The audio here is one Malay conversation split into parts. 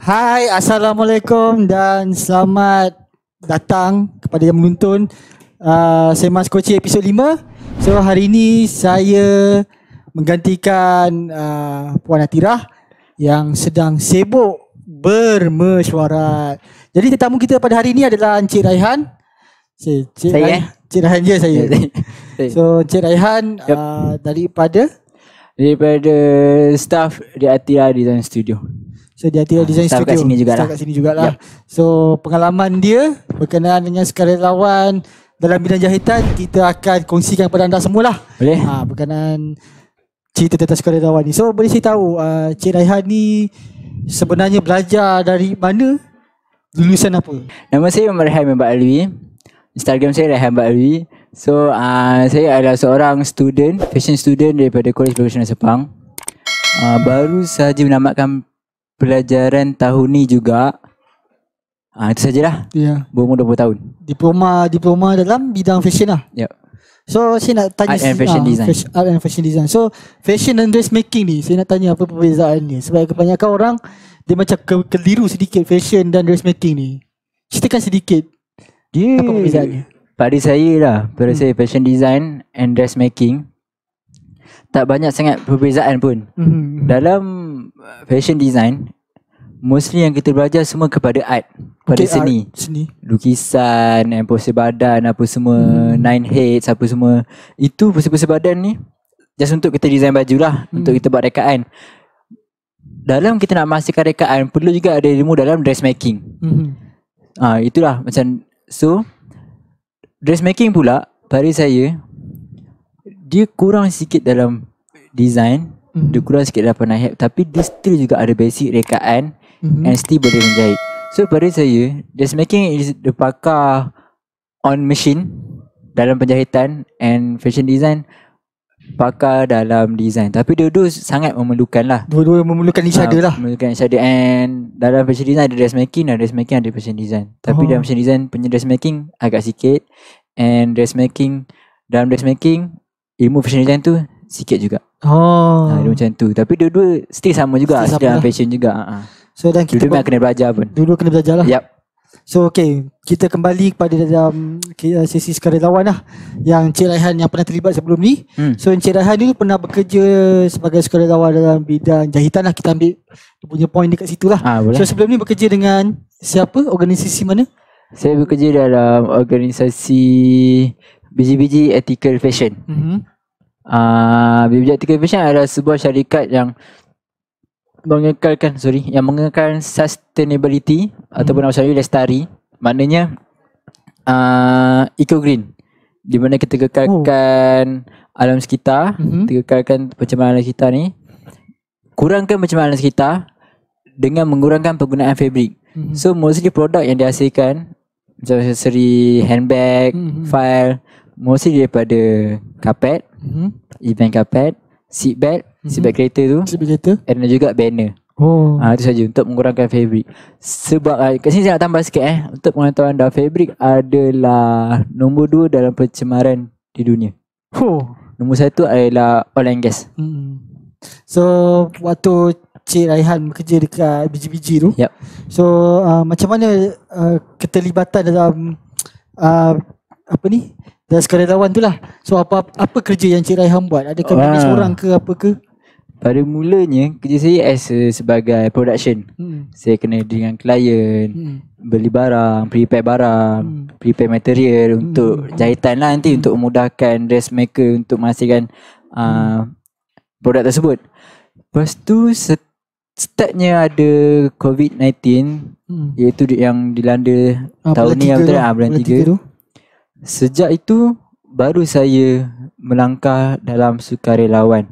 Hai, Assalamualaikum dan selamat datang kepada yang menonton Semas Koci episod 5. So hari ini saya menggantikan Puan Atirah yang sedang sibuk bermesyuarat. Jadi tetamu kita pada hari ini adalah Encik Raihan. Encik Raihan je saya. So Encik Raihan daripada staff di Atirah Design Studio. So dia Atirah Design staff Studio. Kat sini jugalah. Kat sini jugalah. Yep. So pengalaman dia berkenaan dengan sukarelawan dalam bidang jahitan kita akan kongsikan kepada anda semualah. Boleh? Berkenaan cerita tentang sukarelawan ni. So boleh saya tahu Cik Raihan ni sebenarnya belajar dari mana? Lulusan apa? Nama saya Raihan bin Alwi. Instagram saya Raihan bin Alwi. So saya adalah seorang fashion student daripada College Profesional Sepang. Baru sahaja menamatkan pelajaran tahun ni juga. Itu sajalah. Ya. Berumur 20 tahun. Diploma dalam bidang fashion lah. Ya. So saya nak tanya Art and Fashion Design. Art and Fashion Design. So fashion and dressmaking ni saya nak tanya apa perbezaannya. Sebab kebanyakan orang dia macam keliru sedikit fashion dan dressmaking ni. Ceritakan sedikit. Dia apa perbezaannya? Pada saya saya fashion design and dressmaking tak banyak sangat perbezaan pun. Dalam fashion design mostly yang kita belajar semua kepada art, pada seni. Lukisan, pose badan apa semua, nine heads apa semua. Itu pose badan ni just untuk kita design baju lah, untuk kita buat rekaan. Dalam kita nak memastikan rekaan perlu juga ada ilmu dalam dressmaking. Itulah macam so dressmaking pula pada saya dia kurang sikit dalam design, dia kurang sikit dalam penahib, tapi dia still juga ada basic rekaan and still boleh menjahit. So pada saya dressmaking is the pakar on machine dalam penjahitan, and fashion design pakar dalam design. Tapi dua-dua sangat memerlukan lah. Dua-dua memerlukan each other lah. Memerlukan each other. And dalam fashion design ada dressmaking dan dressmaking ada fashion design. Tapi dalam fashion design punya dressmaking agak sikit, and dalam dressmaking ilmu fashion design tu sikit juga. Dia macam tu. Tapi dua-dua still sama juga, dalam fashion juga. So dan kita dua-dua kena belajar pun. Dua-dua kena belajar lah. Yep. So okay, kita kembali kepada dalam sesi sukarelawan lah, yang Encik Raihan yang pernah terlibat sebelum ni. So Encik Raihan ni pernah bekerja sebagai sukarelawan dalam bidang jahitan lah. Kita ambil dia punya point dekat situ lah. So sebelum ni bekerja dengan siapa? Organisasi mana? Saya bekerja dalam organisasi BGBG Ethical Fashion. BGBG Ethical Fashion adalah sebuah syarikat yang mengekalkan sustainability ataupun nama lestari, maknanya eco green, di mana kita kekalkan alam sekitar, kita kekalkan pencemaran alam sekitar ni, kurangkan pencemaran alam sekitar dengan mengurangkan penggunaan fabrik. So mostly produk yang dihasilkan macam aksesori, handbag, file, mostly daripada karpet, event karpet, seat belt kereta tu, dan juga banner. Itu saja untuk mengurangkan fabrik. Sebab kat sini saya nak tambah sikit untuk pengetahuan anda, fabrik adalah nombor 2 dalam pencemaran di dunia. Nombor 1 adalah oil and gas. So waktu Cik Raihan bekerja dekat BGBG tu, so macam mana keterlibatan dalam dalam sukarelawan tu lah. So apa kerja yang Cik Raihan buat? Adakah manage orang ke apa ke? Pada mulanya kerja saya sebagai production. Saya kena dengan klien, beli barang, prepare material untuk jahitan lah nanti, untuk memudahkan dressmaker untuk menghasilkan produk tersebut. Lepas tu startnya ada COVID-19, iaitu yang dilanda tahun ni, bulan 3 tu. Sejak itu baru saya melangkah dalam sukarelawan.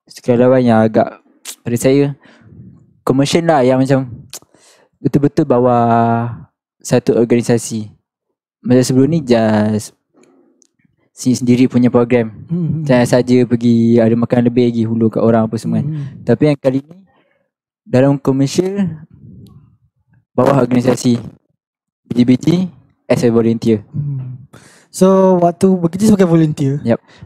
Sukarelawan yang agak pada saya komersial lah, yang macam betul-betul bawah satu organisasi. Macam sebelum ni just sendiri punya program. Saya saja pergi ada makan lebih lagi hulu kat orang apa semua. Tapi yang kali ni dalam komersial bawah organisasi BGBG as a volunteer. So waktu bekerja sebagai volunteer,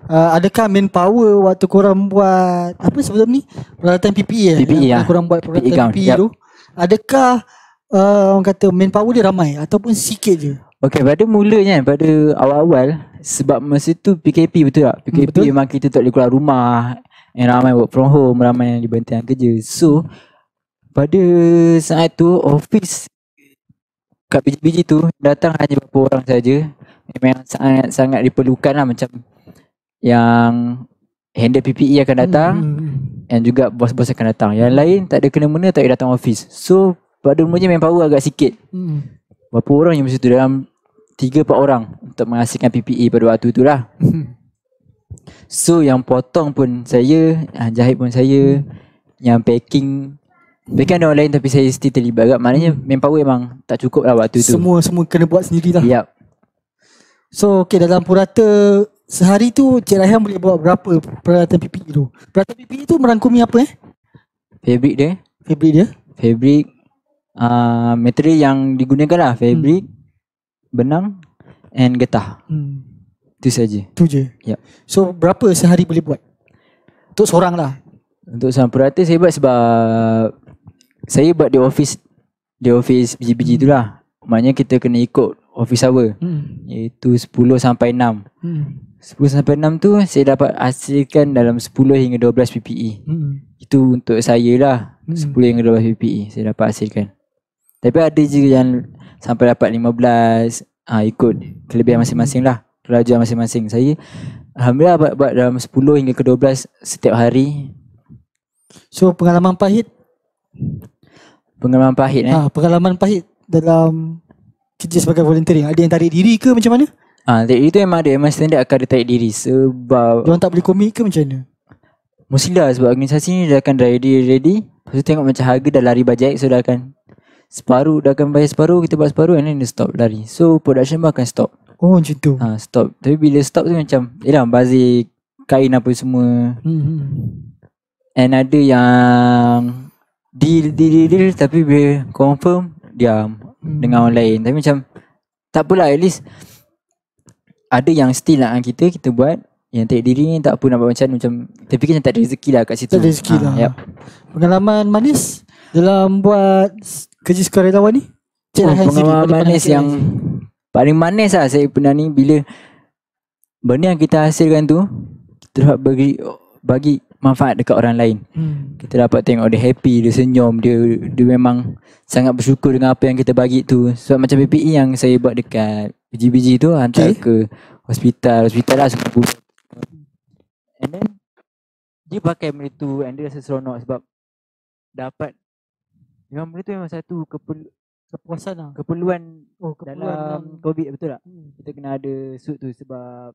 adakah manpower waktu korang buat apa sebelum ni, peralatan PPE PPE korang buat peralatan PPE tu, Adakah orang kata manpower dia ramai ataupun sikit je? Okay, pada mulanya, pada awal-awal, sebab masa tu PKP betul tak? PKP betul. memang kita tak boleh keluar rumah, yang ramai work from home, ramai yang diberhentikan kerja. So pada saat tu office kat biji-biji tu datang hanya beberapa orang saja. Memang sangat diperlukan lah, macam yang handle PPE akan datang, dan juga bos-bos akan datang. Yang lain tak ada kena-mena, tak boleh datang office. So pada mulanya manpower agak sikit. Berapa orang yang masa tu, dalam 3-4 orang untuk menghasilkan PPE pada waktu tu lah. So yang potong pun saya, jahit pun saya, yang packing ada orang lain, tapi saya still terlibat agak. Maknanya manpower memang tak cukup lah waktu tu. Semua kena buat sendiri lah. Yep. So okay, dalam purata sehari tu Cik Raihan boleh buat berapa peralatan PPE tu? Peralatan PPE tu merangkumi apa Fabric dia, material yang digunakan lah, fabric, benang and getah. Itu saja. Tu je. Yep. So berapa sehari boleh buat? Untuk seorang lah. Untuk seorang purata saya buat sebab saya buat di office biji-biji tu lah. Maknanya kita kena ikut office hour, iaitu 10 sampai 6. 10 sampai 6 tu saya dapat hasilkan dalam 10 hingga 12 PPE. Itu untuk saya lah. 10 hingga 12 PPE saya dapat hasilkan. Tapi ada je yang sampai dapat 15. Ikut kelebihan masing-masing lah, kelajuan masing-masing. Saya alhamdulillah buat dalam 10 hingga ke 12 setiap hari. So pengalaman pahit pengalaman pahit dalam kerja sebagai volunteering, ada yang tarik diri ke macam mana? Tarik diri tu memang ada, memang standard akan ada tarik diri. Sebab diorang tak boleh komit ke macam mana? Mestilah, sebab organisasi ni dah akan ready. Lepas tu tengok macam harga dah lari bajet. So dah akan separuh, dah akan bayar separuh, kita buat separuh, and then dia stop lari. So production pun akan stop. Oh macam tu. Stop. Tapi bila stop tu macam bazir kain apa semua. And ada yang deal tapi bila confirm diam dengan orang lain. Tapi macam tak apalah, at least ada yang still nak kita buat. Yang tarik diri ni tak apa nak buat macam kita fikir macam tak ada rezeki lah kat situ. Tak ada rezeki lah. Yep. Pengalaman manis dalam buat kerja sukarelawan ni? Pengalaman manis yang paling manis lah saya pernah ni, bila benda yang kita hasilkan tu kita dapat bagi manfaat dekat orang lain. Kita dapat tengok dia happy, dia senyum, dia memang sangat bersyukur dengan apa yang kita bagi tu. Sebab macam PPE yang saya buat dekat biji-biji tu, hantar ke hospital lah semua. And then dia pakai benda tu, and dia rasa seronok sebab dapat, memang benda tu memang satu kepuasan lah, keperluan dalam COVID, betul tak? Kita kena ada suit tu sebab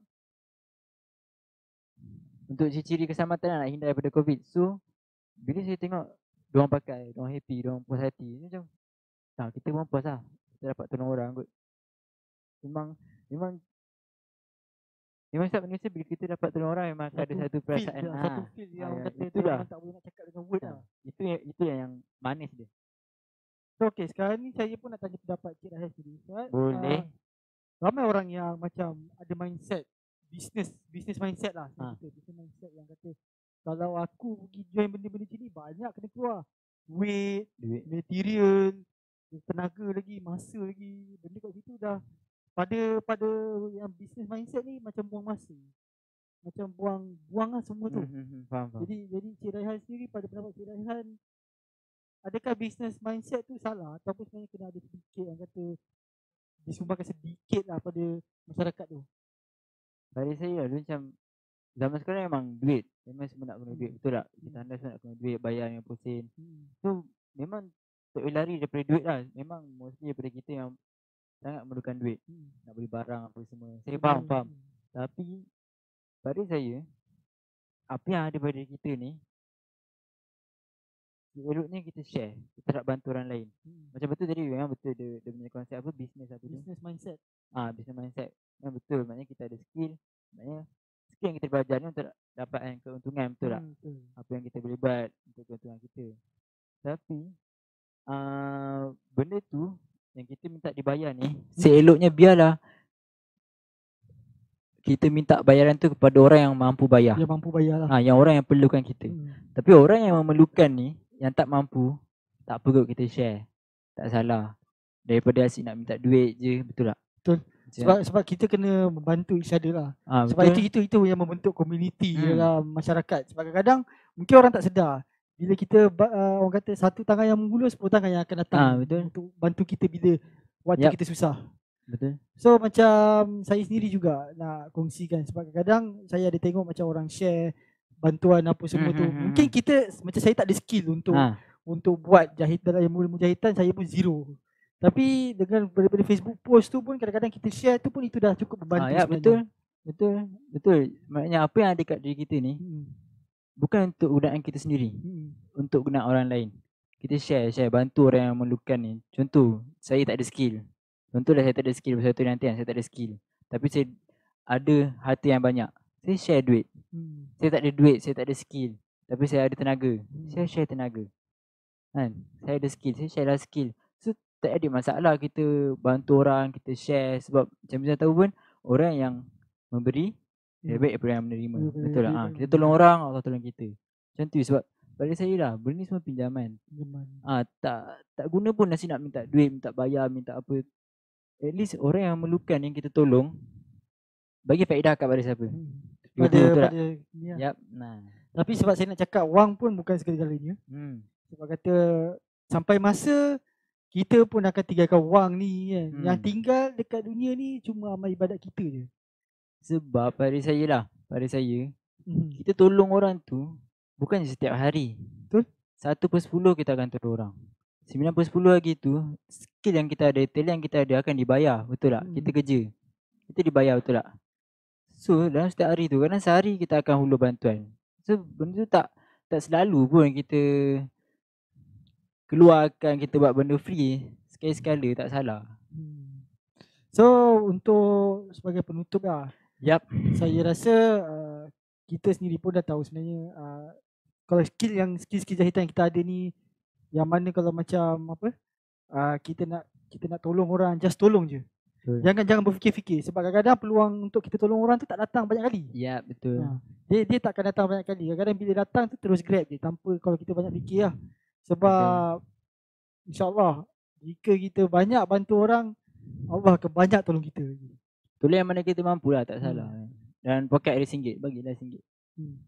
untuk ciri-ciri keselamatan nak hindar daripada COVID. So bila saya tengok diorang pakai, diorang happy, diorang puas hati, macam kita pun puas lah, kita dapat tolong orang kot. Memang setiap manusia bila kita dapat tolong orang memang ada satu perasaan, satu feel yang kata memang tak boleh nak cakap dengan word lah. Itu yang manis dia. So okay, sekarang ni saya pun nak tanya pendapat Cik Raihan sendiri. Boleh. Ramai orang yang macam ada mindset business mindset lah. Business mindset yang kata kalau aku pergi join benda-benda sini banyak kena keluar duit, material, tenaga lagi, masa lagi. Benda kat situ dah pada yang business mindset ni macam buang masa. Macam buang lah semua tu. Faham. Jadi Cik Raihan sendiri, pada pendapat Cik Raihan, adakah business mindset tu salah ataupun sebenarnya kena ada sedikit yang kata disumbangkan sedikit lah pada masyarakat tu? Pada saya lah, macam zaman sekarang memang duit, memang semua nak guna duit, betul tak? Kita anda semua nak guna duit, bayar yang % so memang tak boleh lari daripada duit lah. Memang mostly daripada kita yang sangat memerlukan duit, nak beli barang apa semua. Saya faham. Tapi pada saya, apa yang ada pada kita ni, eloknya kita share, kita nak bantu orang lain. Macam betul tadi, memang betul dia punya konsep apa, business mindset. Business mindset memang betul. Maknanya kita ada skill, maknanya skill yang kita belajar ni untuk dapatkan keuntungan, betul tak? Apa yang kita boleh buat untuk keuntungan kita. Tapi benda tu yang kita minta dibayar ni, seeloknya biarlah kita minta bayaran tu kepada orang yang mampu bayar. Yang mampu bayar lah. Yang orang yang perlukan kita. Tapi orang yang memerlukan ni, yang tak mampu, tak apa kot kita share. Tak salah. Daripada asyik nak minta duit je, betul tak? Betul. Sebab kita kena membantu each other lah. Sebab betul. itu yang membentuk komuniti dalam masyarakat. Sebab kadang-kadang mungkin orang tak sedar. Bila kita orang kata satu tangan yang mengulur, 10 tangan yang akan datang betul. untuk bantu kita bila waktu kita susah. Betul. So macam saya sendiri juga nak kongsikan. Sebab kadang-kadang saya ada tengok macam orang share bantuan apa semua tu. Mungkin kita, macam saya tak ada skill untuk buat dalam ilmu jahitan, saya pun zero. Tapi dengan daripada Facebook post tu pun kadang-kadang kita share tu pun itu dah cukup membantu sebenarnya. Betul. Maknanya apa yang ada kat diri kita ni bukan untuk gunaan kita sendiri, untuk gunaan orang lain. Kita share bantu orang yang memerlukan ni. Contoh, saya tak ada skill. Contohlah saya tak ada skill pasal tu nanti saya tak ada skill. Tapi saya ada harta yang banyak. Saya share duit. Saya tak ada duit, saya tak ada skill. Tapi saya ada tenaga. Saya share tenaga. Kan? Saya ada skill, saya share lah skill. So tak ada masalah kita bantu orang, kita share. Sebab macam kita tahu pun, orang yang memberi lebih baik daripada yang menerima. Betul tak? Kita tolong orang, Allah tolong kita. Macam tu sebab bagi saya lah, benda ni semua pinjaman. Tak guna pun nasi nak minta duit, minta bayar, minta apa. At least orang yang memerlukan yang kita tolong, bagi faedah kepada siapa? Pada Yap. Nah. Tapi sebab saya nak cakap, wang pun bukan segala-galanya. Sebab kata sampai masa kita pun akan tinggalkan wang ni kan. Yang tinggal dekat dunia ni cuma amal ibadat kita je. Sebab pada saya kita tolong orang tu bukan setiap hari. Betul. 1/10 kita akan tolong orang. 9/10 lagi tu skill yang kita ada, talent yang kita ada akan dibayar. Betul tak? Kita kerja, kita dibayar, betul tak? So dalam setiap hari tu, kadang sehari kita akan hulur bantuan. So benda tu tak selalu pun kita keluarkan, kita buat benda free. Sekali-sekala tak salah. So untuk sebagai penutup lah, saya rasa kita sendiri pun dah tahu sebenarnya kalau skill jahitan yang kita ada ni, yang mana kalau macam apa, kita nak tolong orang, just tolong je. Jangan berfikir-fikir. Sebab kadang-kadang peluang untuk kita tolong orang tu tak datang banyak kali. Ya, betul. Dia tak akan datang banyak kali. Kadang-kadang bila datang tu terus grab je, tanpa kalau kita banyak fikir lah. Sebab InsyaAllah jika kita banyak bantu orang, Allah akan banyak tolong kita. Tolong yang mana kita mampu lah, tak salah. Dan poket ada RM1, bagilah RM1.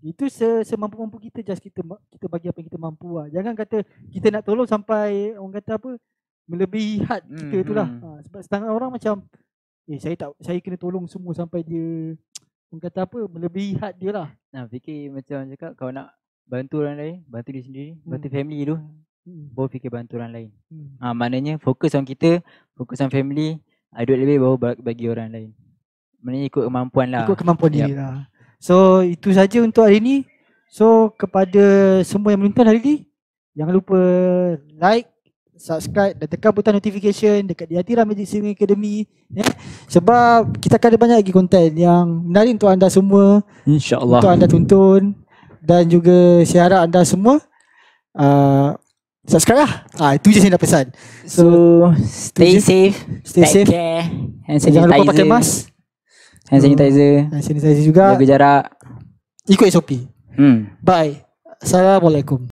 Itu semampu-mampu kita, just kita bagi apa yang kita mampu lah. Jangan kata kita nak tolong sampai orang kata apa, melebihi had kita tu lah. Sebab setengah orang macam saya kena tolong semua sampai dia orang kata apa, melebihi had dia lah. Fikir macam cakap, kau nak bantu orang lain, bantu diri sendiri, bantu family tu, baru fikir bantu orang lain. Maknanya fokus on kita, fokus on family, duit lebih baru bagi orang lain. Maknanya ikut kemampuan lah. Ikut kemampuan diri lah. So itu saja untuk hari ni. So kepada semua yang menonton hari ni, jangan lupa like, subscribe dan tekan butang notification dekat di Atira Magic Swimming Academy. Sebab kita akan ada banyak lagi konten yang menarik untuk anda semua, InsyaAllah, untuk anda tonton. Dan juga saya harap anda semua subscribe lah. Itu je saya nak pesan. So stay safe, take care, hand sanitizer. Jangan lupa pakai mask, hand sanitizer juga, jaga jarak, ikut SOP. Bye. Assalamualaikum.